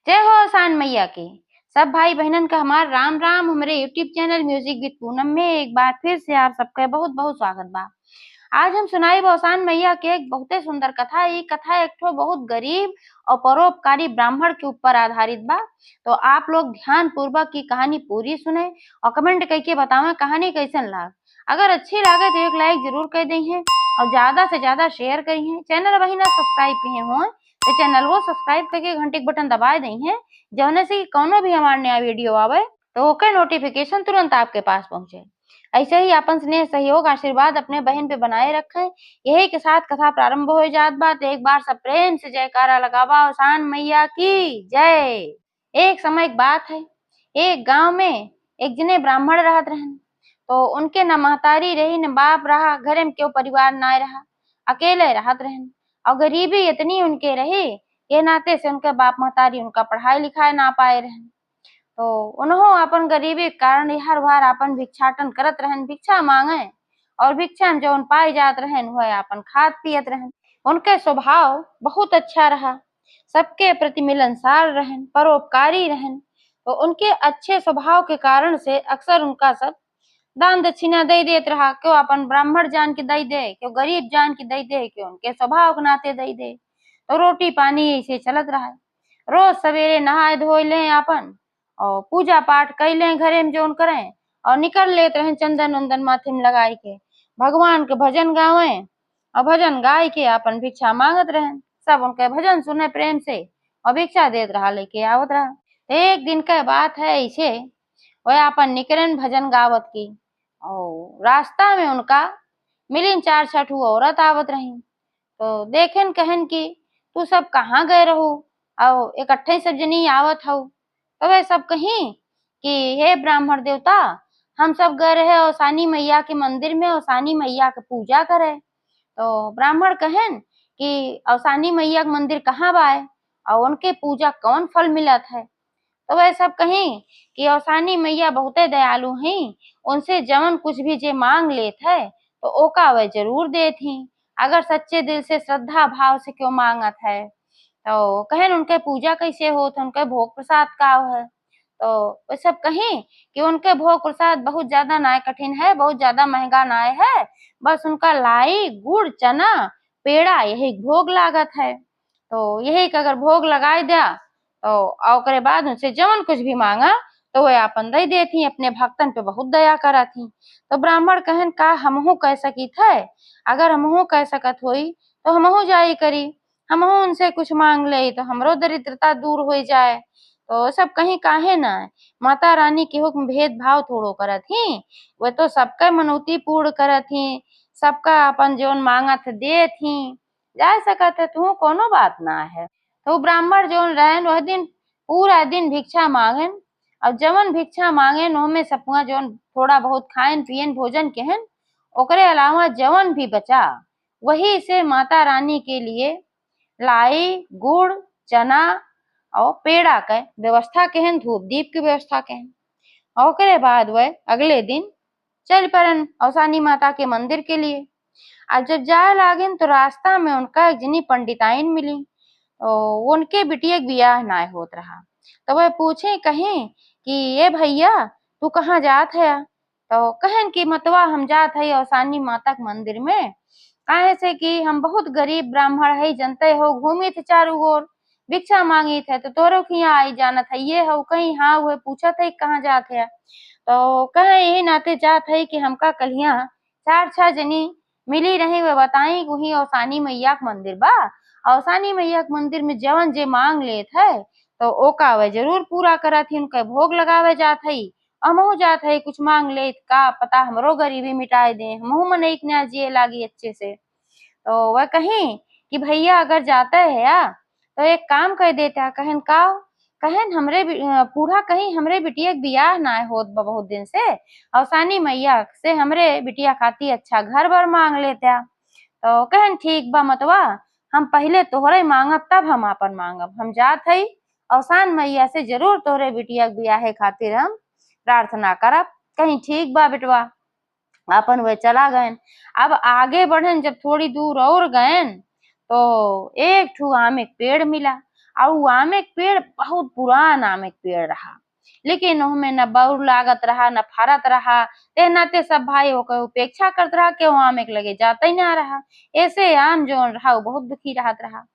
जय हो आसान मैया की। सब भाई बहनन का हमार राम राम। हमारे YouTube channel music with Poonam में एक बार फिर से आप सबका बहुत बहुत स्वागत बा। आज हम सुनाई आसान मैया के एक बहुते सुंदर कथा। ये कथा एक ठो बहुत गरीब और परोपकारी ब्राह्मण के ऊपर आधारित बा। तो आप लोग ध्यान पूर्वक की कहानी पूरी सुने और कमेंट करके बतावे कहानी कैसन लाग। अगर अच्छी लागे तो एक लाइक जरूर कर दी है और ज्यादा से ज्यादा शेयर करी है। चैनल वही ना सब्सक्राइब किए हो तो चैनल को सब्सक्राइब करके घंटी के बटन दबा दी है, जौने से कोनो भी हमारे नया वीडियो आवे तो ओके नोटिफिकेशन तुरंत आपके पास पहुंचे। ऐसे ही अपन स्नेह सहयोग आशीर्वाद अपने बहन पे बनाए रखें। यही के साथ कथा प्रारंभ हो जात बा। तो एक बार सब प्रेम से जयकारा लगावा आसान मैया की जय। एक समय एक बात है, एक गांव में एक जने ब्राह्मण रहत रहन। तो उनके न महतारी रही न बाप रहा, घरे में क्यों परिवार ना रहा, अकेले रहत रहन। और गरीबी इतनी उनके रही ये नाते से उनके बाप महतारी उनका पढ़ाई लिखाई ना पाए रहन। तो उन्हों अपन गरीबी के कारण हर बार अपन भिक्षाटन करत रहन, भिक्षा मांगे और भिक्षा में जो पाई जात रहन वह अपन खात पियत रहन। उनके स्वभाव बहुत अच्छा रहा, सबके प्रति मिलनसार रहन, परोपकारी रहन। तो उनके अच्छे स्वभाव के कारण से अक्सर उनका सब दान दक्षिणा दे देत रहा। क्यों अपन ब्राह्मण जान के दे दे, क्यों गरीब जान के दे दे, क्यों उनके स्वभाव के नाते दे दे। तो रोटी पानी ऐसे चलत रहा है। रोज सवेरे नहाए धोए ले अपन और पूजा पाठ कर ले घरे में जोन करें और निकल लेते रहे चंदन वंदन माथे में लगाए के भगवान के भजन गावे और भजन गाय के अपन भिक्षा मांगत रहे। सब उनके भजन सुने प्रेम से और भिक्षा देत रहा, लेके आवत रहा। एक दिन का बात है ऐसे वह अपन निकलन भजन गावत की और रास्ता में उनका मिलिन चार छठू औरत आवत रही। तो देखेन कहन की तू सब कहाँ गए रहो और इकट्ठे सब जनी आवत हो। तो वे सब कहीं कि हे ब्राह्मण देवता, हम सब गए रहे औसानी मैया के मंदिर में औसानी मैया के पूजा करे। तो ब्राह्मण कहन कि औसानी मैया के मंदिर कहाँ बाए और उनके पूजा कौन फल मिलत है। तो वह सब कहीं कि औसानी मैया बहुते दयालु हैं, उनसे जवन कुछ भी जे मांग लेत है तो ओका वह जरूर देत ही, अगर सच्चे दिल से श्रद्धा भाव से क्यों मांगत है। तो कहन उनके पूजा कैसे होत है, उनके भोग प्रसाद का है। तो वो सब कहीं कि उनके भोग प्रसाद बहुत ज्यादा नाय कठिन है, बहुत ज्यादा महंगा नाय है, बस उनका लाई गुड़ चना पेड़ा यही भोग लागत है। तो यही का अगर भोग लगाए दिया तो ओकरे बाद उनसे जवन कुछ भी मांगा तो वह अपन दे देती, अपने भक्तन पे बहुत दया करा थी। तो ब्राह्मण कहन का हमहू कह सकी थे, अगर हमहू कह सकत होई तो हमहू जाई करी, हमहू उनसे कुछ मांग ले तो हमरो दरिद्रता दूर हो जाए। तो सब कहीं काहे ना माता रानी के हुक्म भेदभाव थोड़ो करत ही, वह तो सबका मनौती पूर्ण करत ही, सबका अपन जोन मांगत दे थी, जा सकत है तू कोनो बात ना है। तो ब्राह्मण जोन रहन वह दिन पूरा दिन भिक्षा मांगन और जवन भिक्षा मांगन ओमे सपुआ जोन थोड़ा बहुत खाएन पियन भोजन केहन, ओकरे अलावा जवन भी बचा वही से माता रानी के लिए लाई गुड़ चना और पेड़ा के व्यवस्था केहन, धूप दीप की व्यवस्था केहन। ओकरे बाद वह अगले दिन चल परन औसानी माता के मंदिर के लिए। आज जब जाए लागन तो रास्ता में उनका एक जनी पंडिताइन मिली। तो उनके बिटिया के बियाह ना होत रहा। तो वह पूछे कहें कि ये भैया तू कहाँ जात है। तो कहन कि मतवा हम जात है औसानी माता के मंदिर में, काहे से कि हम बहुत गरीब ब्राह्मण है, जनते हो घूमी थे चारों ओर भिक्षा मांगी थे तो तोरो की यहाँ आई जानत है ये हो कहीं। हाँ वह पूछा था कहाँ जात है। तो कहे यही नाते जात है कि हमका कलिया चार छह जनी मिली रही, वह बताई वही औसानी मैया के मंदिर बा, औसानी मैया के मंदिर में जवन जे मांग लेत है तो ओका वह जरूर पूरा करत ही, उनके भोग लगावे जात है। हमहू जात है कुछ मांग ले का पता हमरो गरीबी मिटाए दे, हमहू मन एक नया जिए लागी अच्छे से। तो वह कहीं कि भैया अगर जाता है या तो एक काम कर देता। कहन का कहन हमरे पूरा कहीं हमरे बिटिया के बियाह ना होत बा बहुत दिन से, औसानी मैया से हमरे बिटिया खाती अच्छा घर बर मांग लेता। तो कहन ठीक बा मतवा हम पहले तोहरे मांगब तब हम आपन मांगब, हम जात हई औसान मैया से जरूर तोहरे बिटिया के बियाहे खातिर हम प्रार्थना करब। कहीं ठीक बा बेटवा, अपन वे चला गए। अब आगे बढ़न जब थोड़ी दूर और गए तो एक ठू आम एक पेड़ मिला। और उ आमे के पेड़ बहुत पुरान आमे के पेड़ रहा, लेकिन ओहमे न बौर लागत रहा न फरत रहा। ते नाते सब भाई ओकर उपेक्षा करत रहा कि वो आमे के लगे जाते ही ना रहा। ऐसे आम जोन रहा उ बहुत दुखी रहत रहा।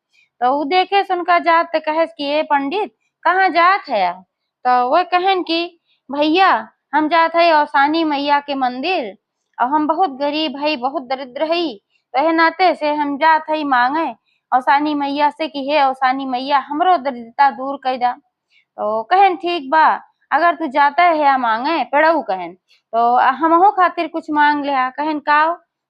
तो उ देखे सुनकर जात ते कहे कि ए पंडित कहाँ जात है? तो वो कहन कि भैया हम जात है औसानी मैया के मंदिर, और हम बहुत गरीब हई, बहुत दरिद्र हई, तो एहे नाते से हम जात हई मांगे औसानी मैया से कि हे औसानी मैया हमरो दरिद्रता दूर कर दा। तो कहन ठीक बा, अगर तू जाता है मांगे पेड़ऊ कहन तो हमहू खातिर कुछ मांग ले। कहन का?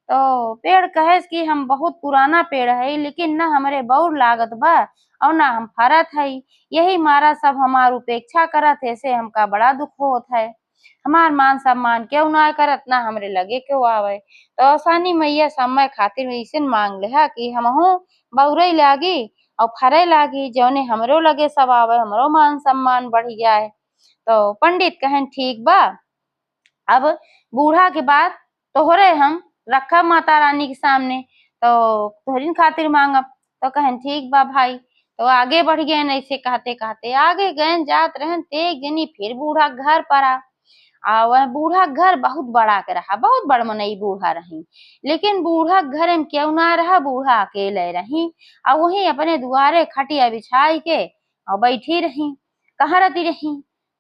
तो पेड़ कहे कि हम बहुत पुराना पेड़ है, लेकिन न हमरे बौर लागत बा और ना हम फरत हई, यही मारा सब हमार उपेक्षा करत है, से हमका बड़ा दुख होत है। हमार मान सम्मान क्यों ना करत, ना हमरे लगे क्यों आवे। तो औसानी मैया समय खातिर ऐसे मांग ले कि हमहू बौरई लागी और फरे लागी, जौने हमरो लगे सब आवे, हमरो मान सम्मान बढ़ जाए। तो पंडित कहन ठीक बा, अब बूढ़ा के बाद तोहरे हम रखब माता रानी के सामने, तो तोहरीन खातिर मांगब। तो कहन ठीक बा भाई। तो आगे बढ़ गए, ऐसे कहते कहते आगे गए, जात रहन ते एक जनी फिर बूढ़ा घर पर आ वह बूढ़ा घर बहुत बड़ा के रहा, बहुत बड़ मनई बूढ़ा रही, लेकिन बूढ़ा घर में क्यों ना रहा, बूढ़ा अकेले रही और वही अपने दुआरे खटिया बिछाई के और बैठी रही, कहाँ रहती रही।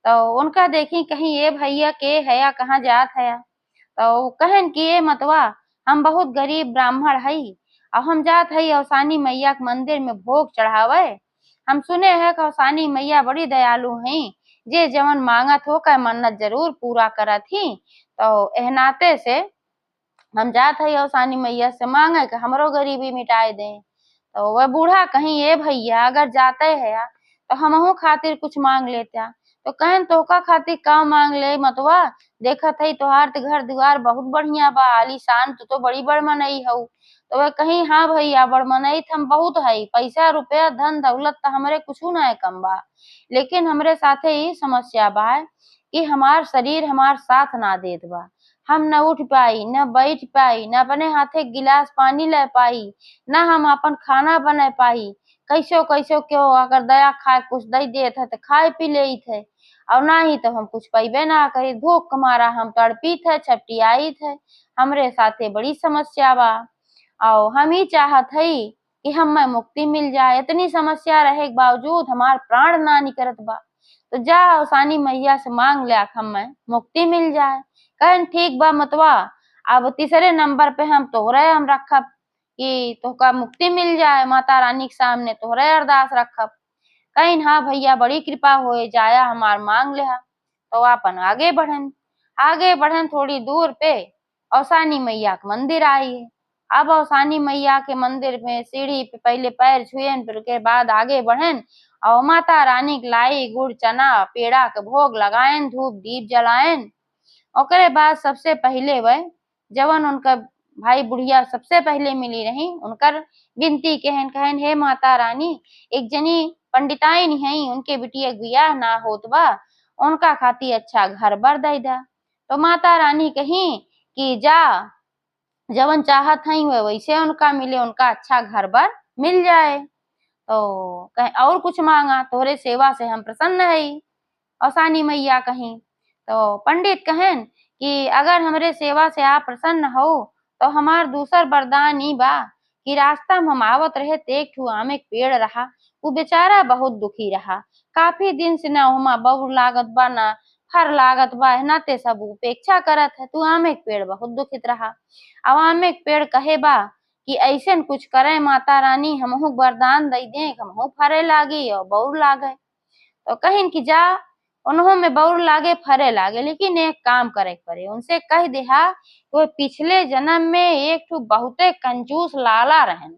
तो उनका देखी कहीं ये भैया के है या कहाँ जात है। तो कहन कि ये मतवा हम बहुत गरीब ब्राह्मण हई और हम जात हई औसानी मैया के मंदिर में भोग चढ़ावे। हम सुने हैं कि औसानी मैया बड़ी दयालु हैं, जे जवन मांगत हो का मन्नत जरूर पूरा करत ही। तो एह नाते से हम जात हई औसानी मैया से मांगे कि हमरो गरीबी मिटाए दे। तो वह बूढ़ा कहीं ए भैया अगर जाते है तो हमहू खातिर कुछ मांग लेता। तो कहन तोहका खातिर का मांग ले मतवा, देखत हई तोहार तो घर दुआर बहुत बढ़िया बा, आलीशान तो बड़ी बड़ मनई हऊ। तो वह कहीं हाँ भैया बड़ मनई हम बहुत हई, पैसा रुपया धन दौलत तो हमरे कुछू ना कम बा, लेकिन हमरे साथे ही समस्या बा कि हमार शरीर हमार साथ ना देत बा। हम न उठ पाई, न बैठ पाई, न अपने हाथे गिलास पानी ले पाई, न हम अपन खाना बना पाई। कैसो कैसो क्यों अगर दया खाए कुछ दे देत है तो खाए पी लेत है, और ना ही तो हम कुछ पैबे ना करी, भूख मारा हम तड़पीत है, छपटियाईत है। हमरे साथे बड़ी समस्या बा और हम ही चाहत हई कि हमें मुक्ति मिल जाए। इतनी समस्या रहे के बावजूद हमार प्राण ना निकलत बा। तो जा औसानी मैया से मांग ले हमें मुक्ति मिल जाए। कहन ठीक बा मतवा, अब तीसरे नंबर पे हम तोहरे हम रखब कि तोहका मुक्ति मिल जाए, माता रानी के सामने तोहरे अरदास रखब। कहीं हाँ भैया बड़ी कृपा होए जाया हमार मांग ले। तो अपन आगे बढ़न थोड़ी दूर पे औसानी मैया के मंदिर आई है। अब औसानी मैया के मंदिर में सीढ़ी पे पहले पैर छुएन, फिर के बाद आगे बढ़न और माता रानी के लाई गुड़ चना पेड़ा के भोग लगाएन, धूप दीप जलाएन। ओकरे बाद सबसे पहले वह जवन उनका भाई बुढ़िया सबसे पहले मिली रही, उनकर विनती कहन कहन हे माता रानी, एक जनी पंडिताइन है, उनके बिटिया बियाह ना होत बा, उनका खातिर अच्छा घर बर दई दा। तो माता रानी कही कि जा जवन चाहत हई वह वैसे उनका मिले, उनका अच्छा घर बर मिल जाए। तो कहे और कुछ मांगा, तोहरे सेवा से हम प्रसन्न हई, औसानी मैया कहीं। तो पंडित कहन कि अगर हमरे सेवा से आप प्रसन्न हो तो हमार दूसर वरदान ई बा कि रास्ता में हम आवत रहे ते एक ठू आम एक पेड़ रहा, वो बेचारा बहुत दुखी रहा, काफी दिन से ना हुमा बबूर लागत बा ना फर लागत बा, नाते सब उपेक्षा करत है। तू आम एक पेड़ बहुत दुखित रहा। अब आम एक पेड़ कहे बा कि ऐसे कुछ करे माता रानी, हमहू वरदान दई दे, हमहू फरे लागी और बौर लागे। तो कहिन कि जा उन्हों में बौर लागे फरे लागे, लेकिन एक काम करे पड़े, उनसे कह देहा वो पिछले जन्म में एक ठो बहुते कंजूस लाला रहन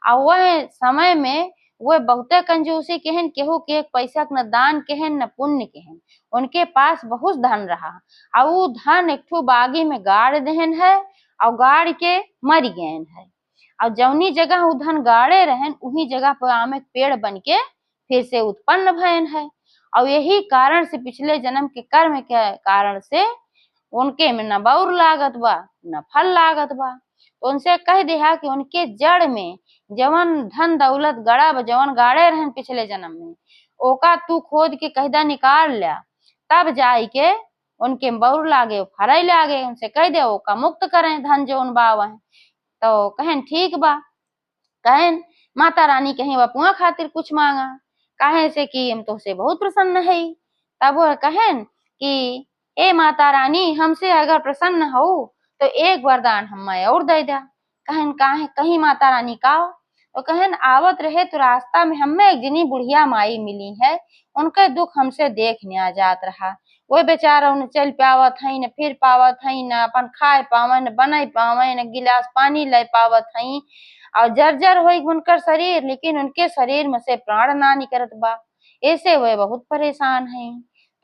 और वह समय में वह बहुते कंजूसी केहन, केहू के एक पैसा न दान केहन न पुण्य केहन, उनके पास बहुत धन रहा और वो धन एक ठो बागी में गाड़ देहन है और गाड़ के मर गए है। और जौनी जगह वो धन गाड़े रहन उही जगह पर आम एक पेड़ बन के फिर से उत्पन्न भयन है। और यही कारण से पिछले जन्म के कर्म के कारण से उनके में न बौर लागत बा न फल लागत बा। तो उनसे कह दिया कि उनके जड़ में जवन धन दौलत गड़ा जवन गाड़े रहन पिछले जन्म में, ओका तू खोद के कहदा निकाल लिया, तब जाई के उनके बौर लागे फरई लागे, उनसे कह दे ओका मुक्त करें धन जौन बा वह। तो कहन ठीक बा। कहन माता रानी कहीं बपुआ खातिर कुछ मांगा, कहे से कि हम तो से बहुत प्रसन्न है। तब वह कहन कि ए माता रानी, हमसे अगर प्रसन्न हो तो एक वरदान हमें और दे दा। कहन काहे कहीं माता रानी का? तो कहन आवत रहे तो रास्ता में हमें एक जनी बुढ़िया माई मिली है, उनके दुख हमसे देखने आ जात रहा। वो बेचारा उन चल पावत है न फिर पावत है, न अपन खाए पावे न बनाई पावे न गिलास पानी ले पावत है, और जर्जर हो उनकर शरीर, लेकिन उनके शरीर में से प्राण ना निकलत बा। ऐसे वह बहुत परेशान है।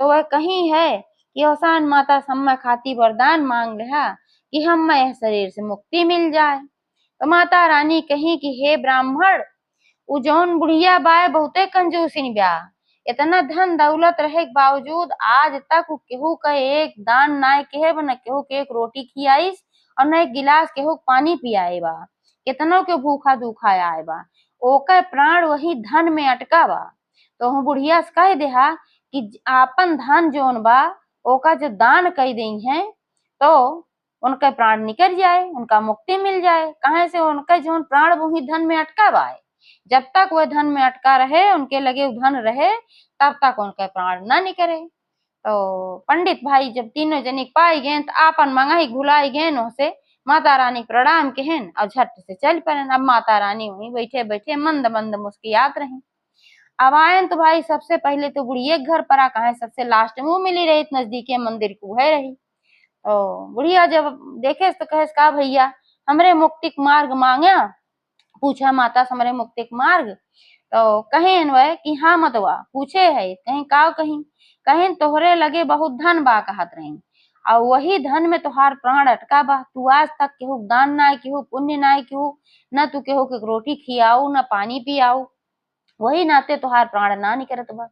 तो वह कहीं है कि अवसान माता सम्मा खाती वरदान मांग रहा कि हमें यह शरीर से मुक्ति मिल जाए। तो माता रानी कही कि हे ब्राह्मण, उ जौन बुढ़िया बाय बहुते कंजूसिन ब्या, इतना धन दौलत रहे के बावजूद आज तक उ केहू का एक दान नाय केहे न केहू के एक रोटी खियाइस और न एक गिलास केहू पानी पियाए बा, कितनों के भूखा दुखा आए बा, ओकर प्राण वही धन में अटका बा। तो हूँ बुढ़िया से कह देहा कि आपन धन जोन बा ओका जो दान कई दई है तो उनका प्राण निकल जाए, उनका मुक्ति मिल जाए। कहे से उनका जो प्राण वही धन में अटका बा, जब तक वह धन में अटका रहे, उनके लगे धन रहे, तब तक उनका प्राण न निकले। तो पंडित भाई जब तीनों जनिक पाई गए तो आपन मंगाई घुलाई गए से माता रानी प्रणाम कहन और झट से चल पड़न। अब माता रानी वहीं बैठे बैठे मंद मंद मुस्कियात रही। अब आयन तो भाई सबसे पहले तो बुढ़िया घर पर आ, कहे सबसे लास्ट में वो मिली रही, नजदीके मंदिर को है रही। तो बुढ़िया जब देखे तो कहे का भैया हमरे मुक्ति मार्ग मांगा, पूछा माता से हमरे मुक्ति मार्ग। तो कहें वह कि हाँ मतवा पूछे है, कहीं का कहीं कहें तोहरे लगे बहुत धन बा कहत रही, और वही धन में तुहार प्राण अटका बा। तू आज तक केहू दान ना केहू पुण्य ना केहू न तू केहू के रोटी खियाऊ न पानी पियाऊ, वही नाते तुहार प्राण ना निकलत बा।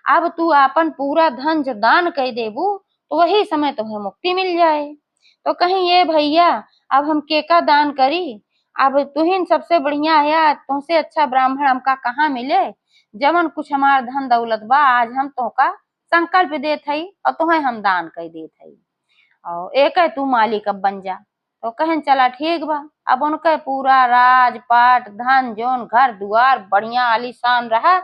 अब तू अपन पूरा धन जो दान कह देबू तो वही समय तुम्हें मुक्ति मिल जाए। तो कहीं ये भैया अब हम केका दान करी, अब तुहिन सबसे बढ़िया है, तुमसे अच्छा ब्राह्मण हमका कहाँ मिले। जवन कुछ हमार धन दौलत बा आज हम तोहका संकल्प देत हई और तुम्हें हम दान कर देत हई, और एक है तू मालिक अब बन जा। तो कहन चला ठीक बा। अब उनका पूरा राजपाट धन जोन घर दुआर बढ़िया आलीशान रहा,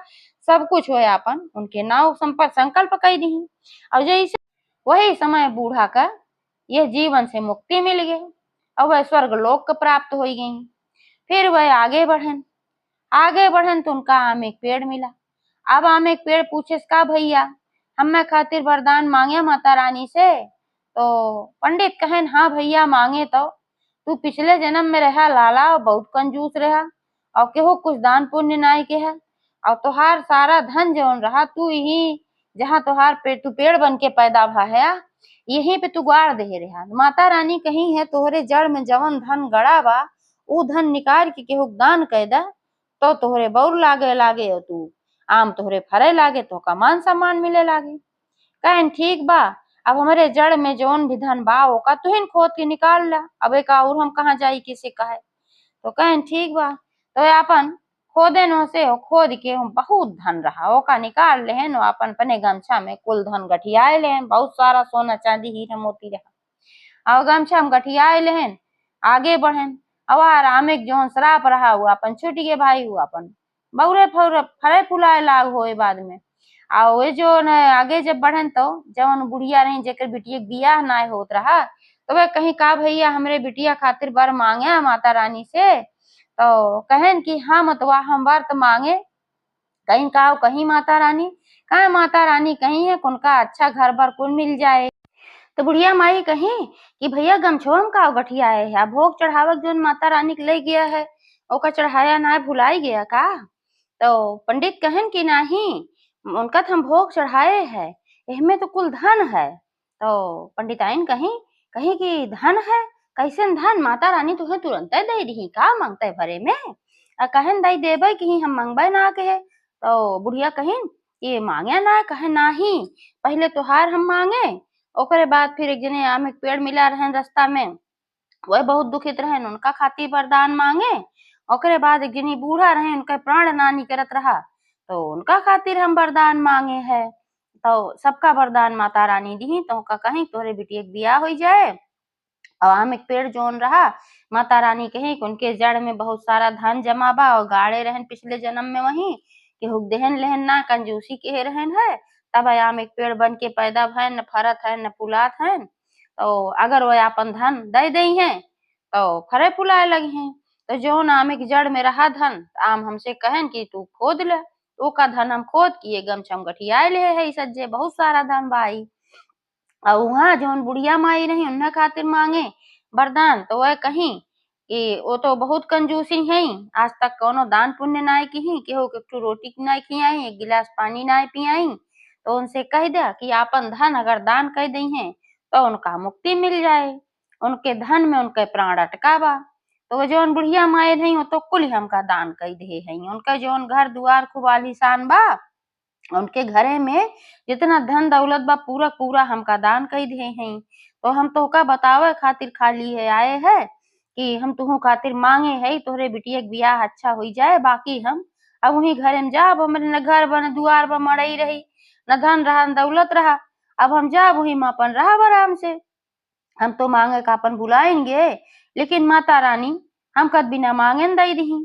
सब कुछ हो अपन उनके नाव संकल्प कई दी। और जैसे वही समय बूढ़ा का यह जीवन से मुक्ति मिल गई और वह स्वर्ग लोक को प्राप्त हो गई। फिर वह आगे बढ़न तो उनका आम एक पेड़ मिला। अब आम एक पेड़ पूछे का भैया हमें खातिर वरदान मांगे माता रानी से। तो पंडित कहन हाँ भैया मांगे, तो तू पिछले जन्म में रहा लाला और बहुत कंजूस रहा और केहू कुछ दान पुण्य नाई के है, और तुहार सारा धन जौन रहा तू यही जहाँ तुहार तू पेड़ बन के पैदा भा है यहीं पे तू गाड़ दे रहा। माता रानी कहीं है तोहरे जड़ में जवन धन गड़ा बा ऊ धन निकाल के केहू दान कह दा तो तोहरे बौर लागे लागे और तू आम तोहरे फरे लागे तो का मान सम्मान मिले लागे। कहन ठीक बा, अब हमारे जड़ में जौन भी धन बा ओका तुहिन खोद के निकाल ला, अब एक और हम कहाँ जाई किसे कहे। तो कहन ठीक बा। तो अपन खोदे नो से खोद के हम बहुत धन रहा ओका निकाल ले नो अपन अपने गमछा में कुल धन गठियाए ले, बहुत सारा सोना चांदी हीरा मोती रहा और गमछा में गठियाए ले, आगे बढ़न। अब आराम एक जौन शराब रहा हुआ अपन छूट गए भाई, हुआ अपन बौरे फरे फुलाए लाग हो बाद में। आ वे जो न आगे जब बढ़न तो जवन बुढ़िया रही जेकर बिटिया बियाह ना होत रहा, तो वे कहीं का भैया हमरे बिटिया खातिर बर मांगे माता रानी से। तो कहन कि हाँ मतवा हम बर तो मांगे, कहीं का कहीं माता रानी कहा माता रानी कहीं है उनका अच्छा घर बर कुल मिल जाए। तो बुढ़िया माई कहीं कि भैया गमछोम का गठिया है, भोग चढ़ावक जो माता रानी के ले गया है ओका चढ़ाया ना भुलाई गया का। तो पंडित कहन कि नहीं उनका तो हम भोग चढ़ाए है, इसमें तो कुल धन है। तो पंडिताइन कहीं कहीं कि धन है, कैसे धन माता रानी तुम्हें तुरंत दे दी का मांगते भरे में, कहन दई देबे कि हम मंगबे ना कहे। तो बुढ़िया कहिन ये मांगे ना, कहे नाही पहले तोहार हम मांगे ओकरे बाद फिर एक जने आम एक पेड़ मिला रहे रास्ता में, वह बहुत दुखित रहन, उनका खातिर वरदान मांगे। ओकरे बाद एक जनी बूढ़ा रहे, उनके प्राण नानी करत रहा, तो उनका खातिर हम वरदान मांगे है। तो सबका वरदान माता रानी दी, तो का कहीं तोहरे बिटिया के बियाह हो जाए। और आम एक पेड़ जोन रहा, माता रानी कहे कि उनके जड़ में बहुत सारा धन जमा बा और गाड़े रहन पिछले जन्म में वही कि हुक देहन लेहन ना कंजूसी के रहन है। तब आम एक पेड़ बन के पैदा भैन, न फरत है न फुलात है। तो अगर वह अपन धन दे दई हैं तो फरे फुलाए लगी हैं। तो जौन आम एक जड़ में रहा धन, आम हमसे कहन कि तू खोद ले। तो का धन हम खोद किए गम छम गठियाए ले है सज्जे बहुत सारा धन बाई। और वहाँ जौन बुढ़िया माई रही उन्हें खातिर मांगे वरदान, तो वह कहीं कि वो तो बहुत कंजूसी है, आज तक कोनो दान पुण्य नाय की, केहू के एकठो रोटी नाय खियाई, एक गिलास पानी नाय पियाई। तो उनसे कह दिया कि आपन धन अगर दान कर दी हैं तो उनका मुक्ति मिल जाए, उनके धन में उनके प्राण अटका बा। तो वो जौन बुढ़िया माई रही वो तो कुल हमका दान कर दे है, उनका जौन घर दुआर खूब आलीशान बा, उनके घरे में जितना धन दौलत बा पूरा पूरा हमका दान कर दिए हैं। तो हम तोहका बतावे खातिर खाली है आए है कि हम तुहू खातिर मांगे है तोहरे बिटिया के बियाह अच्छा हो जाए। बाकी हम अब वही घरे में जाब, हमरे न घर बा न दुआर बा, मड़ई रही न धन रहा न दौलत रहा। अब हम जाब वही में अपन रहब आराम से। हम तो मांगे का अपन बुलाएंगे, लेकिन माता रानी हमका बिना मांगे न दई दही।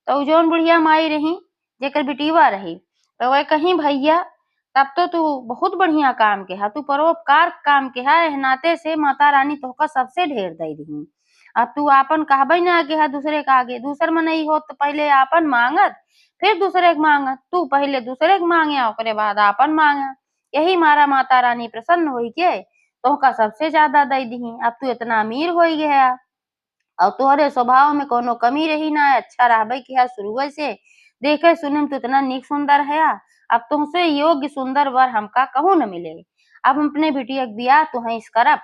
तो जौन बुढ़िया माई रही जेकर बिटिवा रही, तो वह कहीं भैया तब तो तू बहुत बढ़िया काम के हा, तू परोपकार काम के हा, एह नाते से माता रानी तोहका सबसे ढेर दई दही। अब तू आपन कहबई ना आगे हा दूसरे का आगे, दूसर में नहीं हो तो पहले आपन मांगत फिर दूसरे के मांगत, तू पहले दूसरे के मांगे ओकरे बाद आपन मांगा। यही मारा माता रानी प्रसन्न हुई के तोहका सबसे ज्यादा दई दही। अब तू इतना अमीर हो गया और तोहरे स्वभाव में कोनो कमी रही ना, अच्छा रहबे किया शुरुए से, देखे सुने में तो इतना निक सुंदर है। अब तुमसे योग्य सुंदर वर हमका कहूँ न मिले। अब हम अपने बिटिया के बियाह तुहै करब।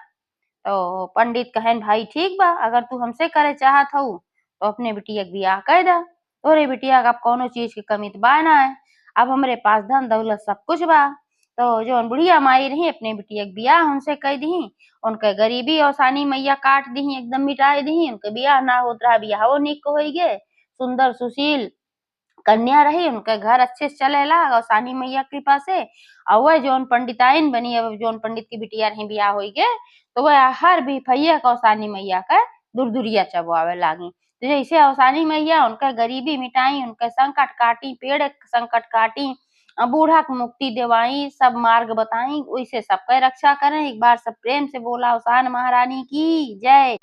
तो पंडित कहन भाई ठीक बा, अगर तू हमसे करे चाहत हऊ तो अपने बिटिया के बियाह कर दा। तोरे बिटिया का अब कोनो चीज की कमी तो बा ना है, अब हमरे पास धन दौलत सब कुछ बा। तो जौन बुढ़िया माई रही अपने बिटिया के बियाह उनसे कह दी, उनके गरीबी आसानी मैया काट दी एकदम मिटाई दी, उनके बियाह ना होत रहा, बियाहो निक हो गे, सुंदर सुशील कन्या रही, उनके घर अच्छे से चलेला आसानी मैया कृपा से। और वह जौन पंडिताइन बनी, अब जौन पंडित की बिटिया रही बियाह हो गे, तो वह हर भी भैया कौसानी मैया का दूर-दूरिया चबवावे लागी। तो जैसे औसानी मैया उनका गरीबी मिटाई, उनके संकट काटी, पेड़ के संकट काटी, बूढ़ा के मुक्ति दिवाई, सब मार्ग बताई, वैसे सबके रक्षा करें। एक बार सब प्रेम से बोला औसान महारानी की जय।